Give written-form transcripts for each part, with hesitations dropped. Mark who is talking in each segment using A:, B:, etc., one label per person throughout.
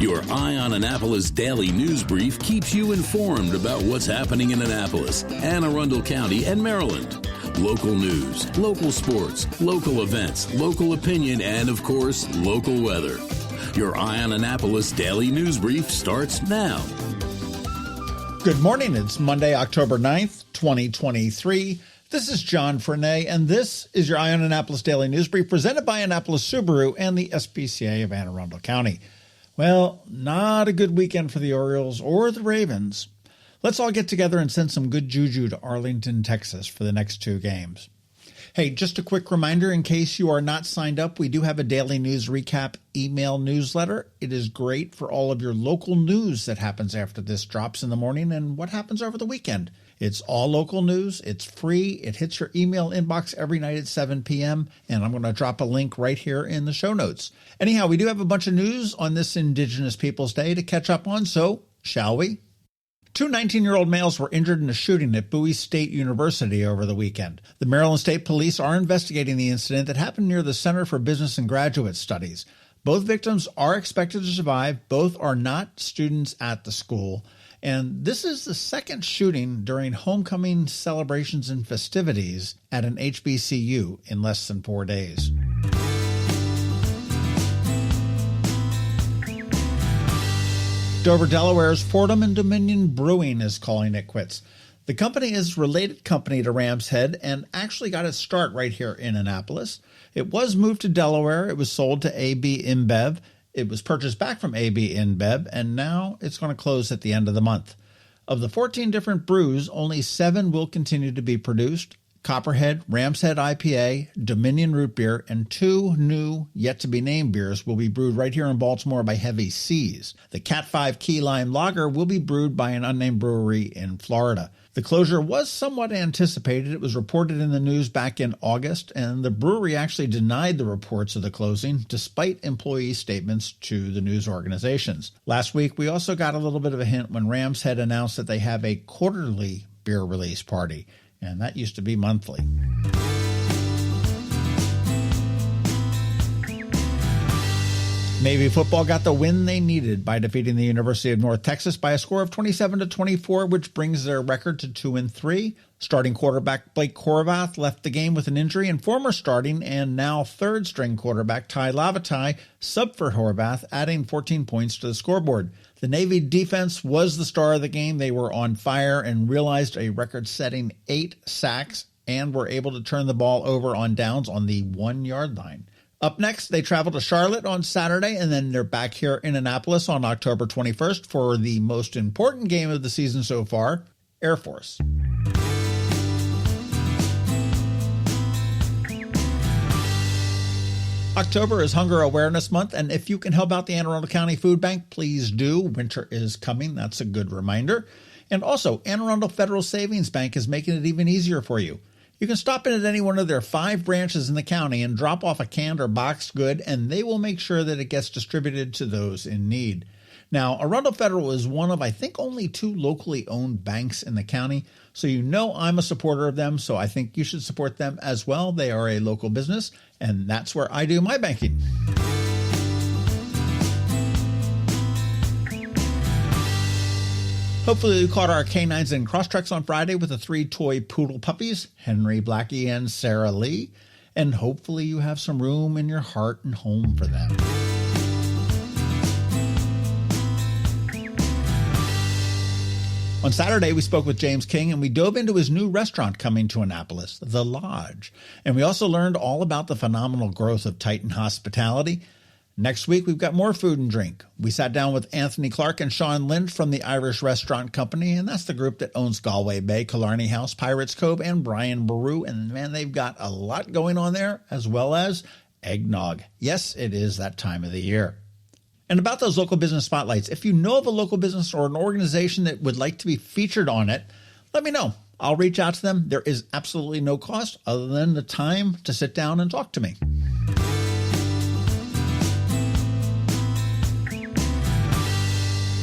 A: Your Eye on Annapolis daily news brief keeps you informed about what's happening in Annapolis, Anne Arundel County, and Maryland. Local news, local sports, local events, local opinion, and, of course, local weather. Your Eye on Annapolis daily news brief starts now.
B: Good morning. It's Monday, October 9th, 2023. This is John Frenay, and this is your Eye on Annapolis daily news brief presented by Annapolis Subaru and the SPCA of Anne Arundel County. Well, not a good weekend for the Orioles or the Ravens. Let's all get together and send some good juju to Arlington, Texas for the next two games. Hey, just a quick reminder in case you are not signed up, we do have a daily news recap email newsletter. It is great for all of your local news that happens after this drops in the morning and what happens over the weekend. It's all local news. It's free. It hits your email inbox every night at 7 p.m., and I'm going to drop a link right here in the show notes. Anyhow, we do have a bunch of news on this Indigenous Peoples Day to catch up on, so shall we? Two 19-year-old males were injured in a shooting at Bowie State University over the weekend. The Maryland State Police are investigating the incident that happened near the Center for Business and Graduate Studies. Both victims are expected to survive. Both are not students at the school. And this is the second shooting during homecoming celebrations and festivities at an HBCU in less than 4 days. Dover, Delaware's Fordham and Dominion Brewing is calling it quits. The company is a related company to Ram's Head and actually got its start right here in Annapolis. It was moved to Delaware. It was sold to AB InBev. It was purchased back from AB InBev, and now it's going to close at the end of the month. Of the 14 different brews, only 7 will continue to be produced. Copperhead, Ram's Head IPA, Dominion Root Beer, and 2 new, yet-to-be-named beers will be brewed right here in Baltimore by Heavy Seas. The Cat 5 Key Lime Lager will be brewed by an unnamed brewery in Florida. The closure was somewhat anticipated. It was reported in the news back in August, and the brewery actually denied the reports of the closing, despite employee statements to the news organizations. Last week, we also got a little bit of a hint when Ram's Head announced that they have a quarterly beer release party, and that used to be monthly. Navy football got the win they needed by defeating the University of North Texas by a score of 27-24, which brings their record to 2-3. Starting quarterback Blake Horvath left the game with an injury, and former starting and now third-string quarterback Ty Lavatai subbed for Horvath, adding 14 points to the scoreboard. The Navy defense was the star of the game. They were on fire and realized a record-setting 8 sacks and were able to turn the ball over on downs on the 1-yard line. Up next, they travel to Charlotte on Saturday, and then they're back here in Annapolis on October 21st for the most important game of the season so far, Air Force. October is Hunger Awareness Month, and if you can help out the Anne Arundel County Food Bank, please do. Winter is coming. That's a good reminder. And also, Anne Arundel Federal Savings Bank is making it even easier for you. You can stop in at any one of their 5 branches in the county and drop off a canned or boxed good, and they will make sure that it gets distributed to those in need. Now, Arundel Federal is one of, I think, only 2 locally owned banks in the county, so you know I'm a supporter of them, so I think you should support them as well. They are a local business, and that's where I do my banking. Hopefully you caught our Canines and Crosstreks on Friday with the 3 toy poodle puppies, Henry, Blackie, and Sarah Lee. And hopefully you have some room in your heart and home for them. On Saturday, we spoke with James King, and we dove into his new restaurant coming to Annapolis, The Lodge. And we also learned all about the phenomenal growth of Titan Hospitality. Next week, we've got more food and drink. We sat down with Anthony Clark and Sean Lind from the Irish Restaurant Company, and that's the group that owns Galway Bay, Killarney House, Pirates Cove, and Brian Baru. And man, they've got a lot going on there, as well as eggnog. Yes, it is that time of the year. And about those local business spotlights, if you know of a local business or an organization that would like to be featured on it, let me know. I'll reach out to them. There is absolutely no cost other than the time to sit down and talk to me.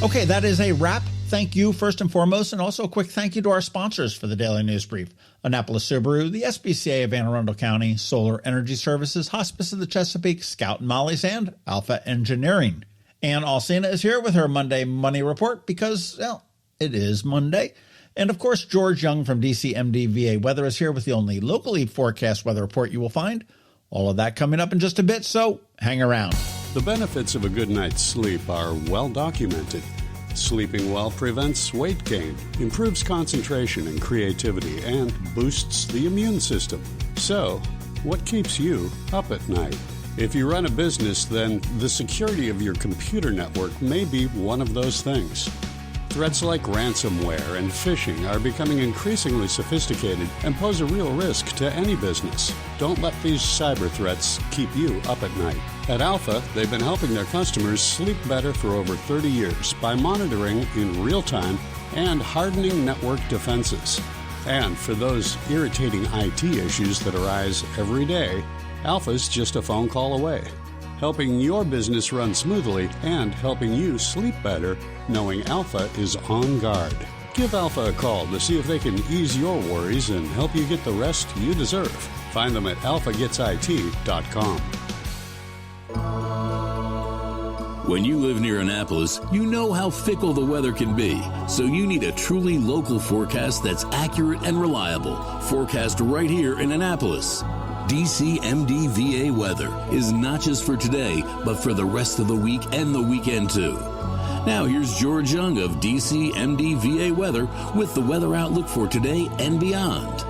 B: Okay, that is a wrap. Thank you first and foremost, and also a quick thank you to our sponsors for the Daily News Brief. Annapolis Subaru, the SPCA of Anne Arundel County, Solar Energy Services, Hospice of the Chesapeake, Scout and Molly Sand, Alpha Engineering. Ann Alsina is here with her Monday Money Report because, well, it is Monday. And, of course, George Young from DCMD VA Weather is here with the only locally forecast weather report you will find. All of that coming up in just a bit, so hang around.
C: The benefits of a good night's sleep are well documented. Sleeping well prevents weight gain, improves concentration and creativity, and boosts the immune system. So, what keeps you up at night? If you run a business, then the security of your computer network may be one of those things. Threats like ransomware and phishing are becoming increasingly sophisticated and pose a real risk to any business. Don't let these cyber threats keep you up at night. At Alpha, they've been helping their customers sleep better for over 30 years by monitoring in real time and hardening network defenses. And for those irritating IT issues that arise every day, Alpha's just a phone call away, helping your business run smoothly and helping you sleep better, knowing Alpha is on guard. Give Alpha a call to see if they can ease your worries and help you get the rest you deserve. Find them at alphagetsit.com.
A: When you live near Annapolis, you know how fickle the weather can be, so you need a truly local forecast that's accurate and reliable. Forecast right here in Annapolis. DCMD VA Weather is not just for today, but for the rest of the week and the weekend too. Now here's George Young of DCMD VA Weather with the weather outlook for today and beyond.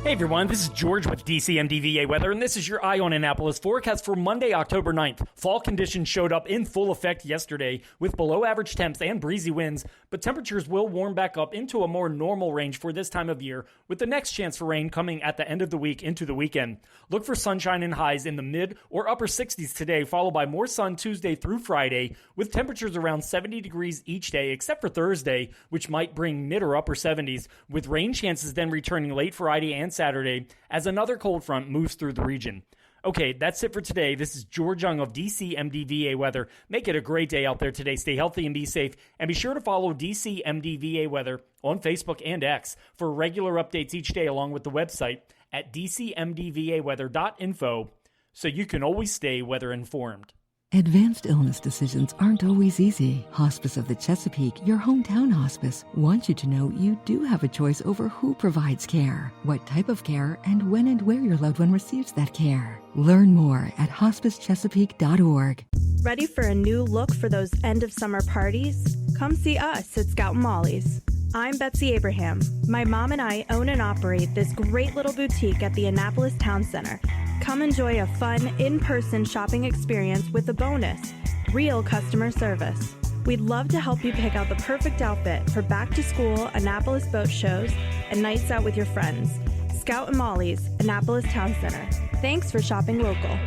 D: Hey everyone, this is George with DCMD VA Weather, and this is your Eye on Annapolis forecast for Monday, October 9th. Fall conditions showed up in full effect yesterday with below average temps and breezy winds, but temperatures will warm back up into a more normal range for this time of year, with the next chance for rain coming at the end of the week into the weekend. Look for sunshine and highs in the mid or upper 60s today, followed by more sun Tuesday through Friday, with temperatures around 70 degrees each day, except for Thursday, which might bring mid or upper 70s, with rain chances then returning late Friday and Saturday as another cold front moves through the region. Okay, that's it for today. This is George Young of DCMD VA Weather. Make it a great day out there today. Stay healthy and be safe. And be sure to follow DCMD VA Weather on Facebook and X for regular updates each day, along with the website at dcmdvaweather.info, so you can always stay weather informed.
E: Advanced illness decisions aren't always easy. Hospice of the Chesapeake, your hometown hospice, wants you to know you do have a choice over who provides care, what type of care, and when and where your loved one receives that care. Learn more at hospicechesapeake.org.
F: Ready for a new look for those end-of-summer parties? Come see us at Scout and Molly's. I'm Betsy Abraham. My mom and I own and operate this great little boutique at the Annapolis Town Center. Come enjoy a fun, in-person shopping experience with a bonus, real customer service. We'd love to help you pick out the perfect outfit for back-to-school Annapolis boat shows and nights out with your friends. Scout and Molly's, Annapolis Town Center. Thanks for shopping local.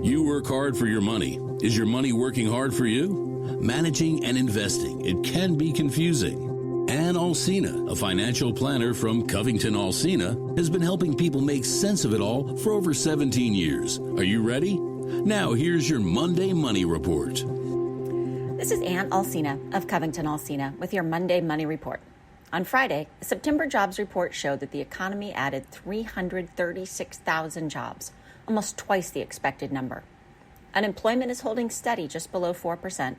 A: You work hard for your money. Is your money working hard for you? Managing and investing, it can be confusing. Ann Alsina, a financial planner from CovingtonAlsina, has been helping people make sense of it all for over 17 years. Are you ready? Now here's your Monday Money Report.
G: This is Ann Alsina of CovingtonAlsina with your Monday Money Report. On Friday, the September jobs report showed that the economy added 336,000 jobs, almost twice the expected number. Unemployment is holding steady just below 4%,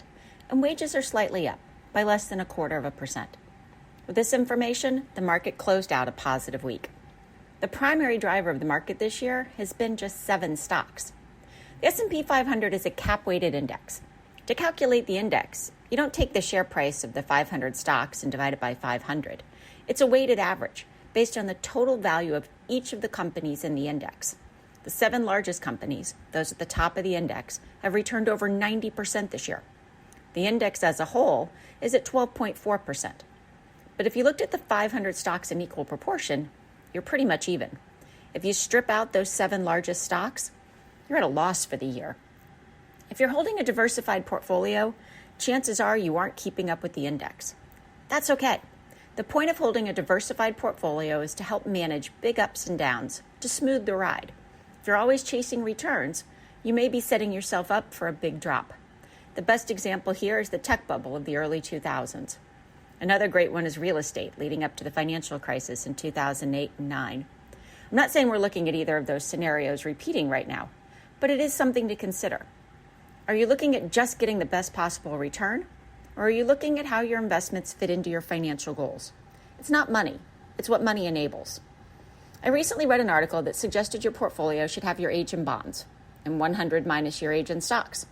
G: and wages are slightly up by less than 0.25%. With this information, the market closed out a positive week. The primary driver of the market this year has been just 7 stocks. The S&P 500 is a cap-weighted index. To calculate the index, you don't take the share price of the 500 stocks and divide it by 500. It's a weighted average based on the total value of each of the companies in the index. The 7 largest companies, those at the top of the index, have returned over 90% this year. The index as a whole is at 12.4%. But if you looked at the 500 stocks in equal proportion, you're pretty much even. If you strip out those 7 largest stocks, you're at a loss for the year. If you're holding a diversified portfolio, chances are you aren't keeping up with the index. That's okay. The point of holding a diversified portfolio is to help manage big ups and downs, to smooth the ride. If you're always chasing returns, you may be setting yourself up for a big drop. The best example here is the tech bubble of the early 2000s. Another great one is real estate, leading up to the financial crisis in 2008 and 2009. I'm not saying we're looking at either of those scenarios repeating right now, but it is something to consider. Are you looking at just getting the best possible return? Or are you looking at how your investments fit into your financial goals? It's not money. It's what money enables. I recently read an article that suggested your portfolio should have your age in bonds and 100 minus your age in stocks.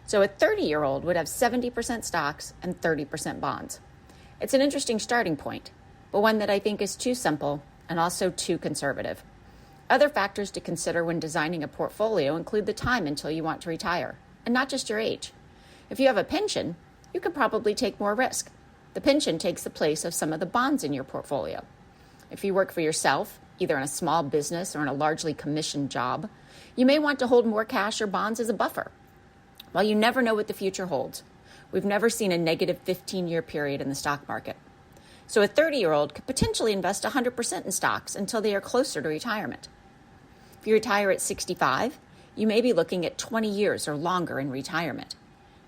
G: So a 30-year-old would have 70% stocks and 30% bonds. It's an interesting starting point, but one that I think is too simple and also too conservative. Other factors to consider when designing a portfolio include the time until you want to retire, and not just your age. If you have a pension, you could probably take more risk. The pension takes the place of some of the bonds in your portfolio. If you work for yourself, either in a small business or in a largely commissioned job, you may want to hold more cash or bonds as a buffer. While you never know what the future holds, we've never seen a negative 15-year period in the stock market. So a 30-year-old could potentially invest 100% in stocks until they are closer to retirement. If you retire at 65, you may be looking at 20 years or longer in retirement.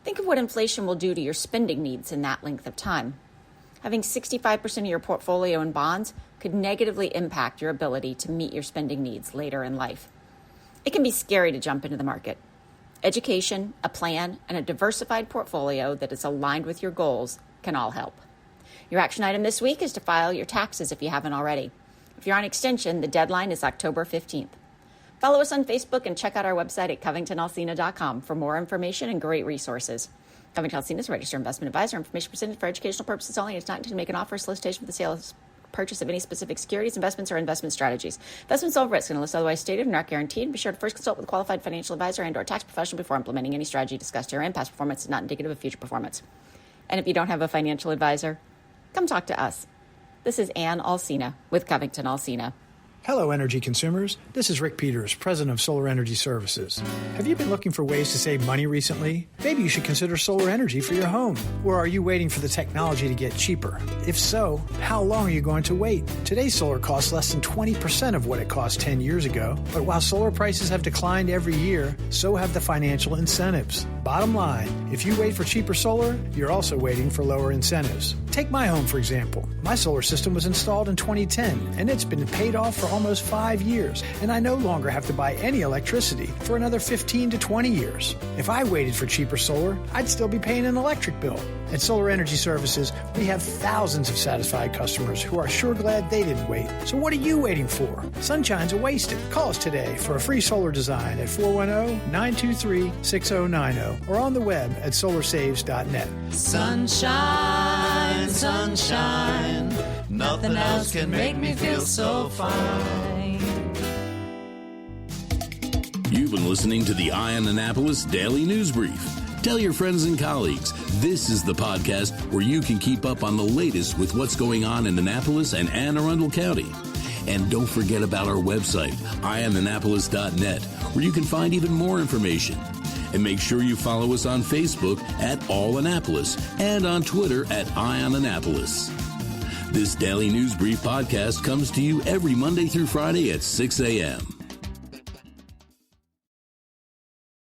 G: Think of what inflation will do to your spending needs in that length of time. Having 65% of your portfolio in bonds could negatively impact your ability to meet your spending needs later in life. It can be scary to jump into the market. Education, a plan, and a diversified portfolio that is aligned with your goals can all help. Your action item this week is to file your taxes if you haven't already. If you're on extension, the deadline is October 15th. Follow us on Facebook and check out our website at CovingtonAlsina.com for more information and great resources. CovingtonAlsina is a registered investment advisor. Information presented for educational purposes only. It's not intended to make an offer or solicitation for the sale of purchase of any specific securities, investments, or investment strategies. Investments involve risk and unless otherwise stated are not guaranteed. Be sure to first consult with a qualified financial advisor and/or tax professional before implementing any strategy discussed herein. Past performance is not indicative of future performance. And if you don't have a financial advisor, come talk to us. This is Ann Alsina with CovingtonAlsina.
H: Hello, energy consumers. This is Rick Peters, president of Solar Energy Services. Have you been looking for ways to save money recently? Maybe you should consider solar energy for your home. Or are you waiting for the technology to get cheaper? If so, how long are you going to wait? Today's solar costs less than 20% of what it cost 10 years ago. But while solar prices have declined every year, so have the financial incentives. Bottom line, if you wait for cheaper solar, you're also waiting for lower incentives. Take my home, for example. My solar system was installed in 2010, and it's been paid off for almost 5 years, and I no longer have to buy any electricity for another 15 to 20 years. If I waited for cheaper solar, I'd still be paying an electric bill. At Solar Energy Services, we have thousands of satisfied customers who are sure glad they didn't wait. So what are you waiting for? Sunshine's a wasted. Call us today for a free solar design at 410-923-6090 or on the web at solarsaves.net.
I: Sunshine, sunshine, nothing else can make me feel so fine.
A: You've been listening to the Eye on Annapolis Daily News Brief. Tell your friends and colleagues, this is the podcast where you can keep up on the latest with what's going on in Annapolis and Anne Arundel County. And don't forget about our website, eyeonannapolis.net, where you can find even more information. And make sure you follow us on Facebook at All Annapolis and on Twitter at Eye on Annapolis. This Daily News Brief podcast comes to you every Monday through Friday at 6 a.m.